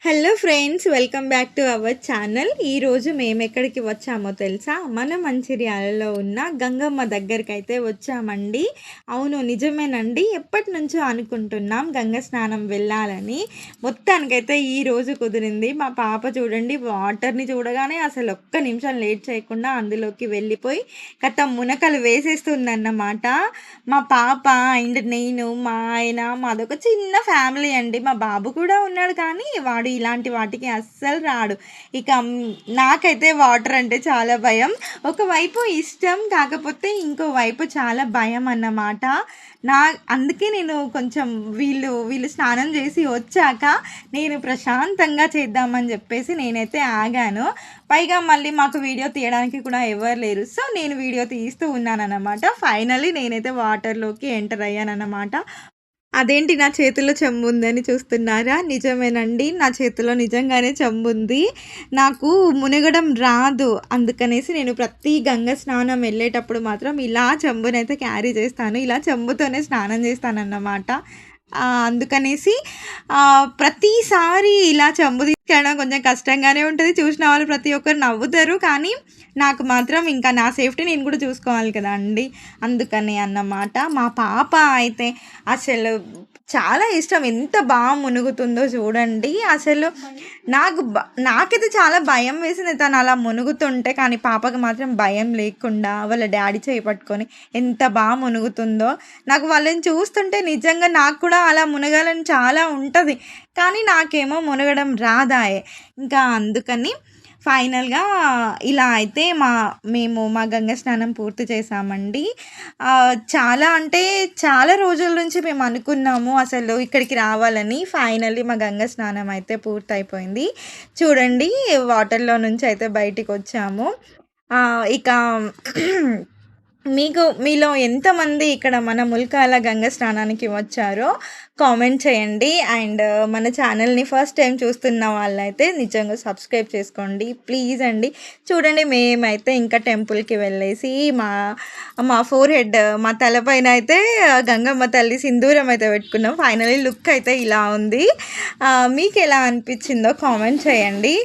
Hello friends, welcome back to our channel. ఈరోజు మేము ఎక్కడికి వచ్చామో తెలుసా? మన మంచిర్యాలలో ఉన్న గంగమ్మ దగ్గరికి అయితే వచ్చామండి. అవును, నిజమేనండి. ఎప్పటి నుంచో అనుకుంటున్నాం గంగ స్నానం వెళ్ళాలని. మొత్తానికైతే ఈరోజు కుదిరింది. మా పాప చూడండి, వాటర్ని చూడగానే అసలు ఒక్క నిమిషం లేట్ చేయకుండా అందులోకి వెళ్ళిపోయి మునకలు వేసేస్తుందన్నమాట. మా పాప అండ్ నేను, మా ఆయన, మాదొక చిన్న ఫ్యామిలీ అండి. మా బాబు కూడా ఉన్నాడు, కానీ వాడు ఇలాంటి వాటికి అస్సలు రాడు. ఇక నాకైతే వాటర్ అంటే చాలా భయం. ఒకవైపు ఇష్టం, కాకపోతే ఇంకోవైపు చాలా భయం అన్నమాట. అందుకే నేను కొంచెం వీళ్ళు స్నానం చేసి వచ్చాక నేను ప్రశాంతంగా చేద్దామని చెప్పేసి నేనైతే ఆగాను. పైగా మళ్ళీ మాకు వీడియో తీయడానికి కూడా ఎవరు లేరు. సో నేను వీడియో తీస్తూ ఉన్నానన్నమాట. ఫైనల్లీ నేనైతే వాటర్లోకి ఎంటర్ అయ్యానన్నమాట. అదేంటి నా చేతిలో చెంబు ఉందని చూస్తున్నారా? నిజమేనండి, నా చేతిలో నిజంగానే చెంబు ఉంది. నాకు మునగడం రాదు. అందుకనేసి నేను ప్రతి గంగ స్నానం వెళ్ళేటప్పుడు మాత్రం ఇలా చెంబునైతే క్యారీ చేస్తాను. ఇలా చెంబుతోనే స్నానం చేస్తానన్నమాట. అందుకనేసి ప్రతిసారి ఇలా చెంబు తీసుకెళ్ళడం కొంచెం కష్టంగానే ఉంటుంది. చూసిన వాళ్ళు ప్రతి ఒక్కరు నవ్వుతారు, కానీ నాకు మాత్రం ఇంకా నా సేఫ్టీ నేను కూడా చూసుకోవాలి కదా అండి. అందుకని అన్నమాట. మా పాప అయితే అసలు చాలా ఇష్టం. ఎంత బాగా మునుగుతుందో చూడండి. అసలు నాకైతే చాలా భయం వేసింది తను అలా మునుగుతుంటే, కానీ పాపకు మాత్రం భయం లేకుండా వాళ్ళ డాడీ చేయి పట్టుకొని ఎంత బాగా మునుగుతుందో. నాకు వాళ్ళని చూస్తుంటే నిజంగా నాకు కూడా అలా మునగాలని చాలా ఉంటుంది, కానీ నాకేమో మునగడం రాదాయే. ఇంకా అందుకని ఫైనల్గా ఇలా అయితే మేము మా గంగ స్నానం పూర్తి చేసామండి. చాలా అంటే చాలా రోజుల నుంచి మేము అనుకున్నాము అసలు ఇక్కడికి రావాలని. ఫైనల్లీ మా గంగ స్నానం అయితే పూర్తయిపోయింది. చూడండి, వాటర్లో నుంచి అయితే బయటికి వచ్చాము. ఇక మీలో ఎంతమంది ఇక్కడ మన ముల్కాల గంగ స్నానానికి వచ్చారో కామెంట్ చేయండి. అండ్ మన ఛానల్ని ఫస్ట్ టైం చూస్తున్న వాళ్ళైతే నిజంగా సబ్స్క్రైబ్ చేసుకోండి ప్లీజ్ అండి. చూడండి, మేమైతే ఇంకా టెంపుల్కి వెళ్ళేసి మా ఫోర్ హెడ్, మా తలపైన అయితే గంగమ్మ తల్లి సింధూరం అయితే పెట్టుకున్నాం. ఫైనలీ లుక్ అయితే ఇలా ఉంది. మీకు ఎలా అనిపించిందో కామెంట్ చేయండి.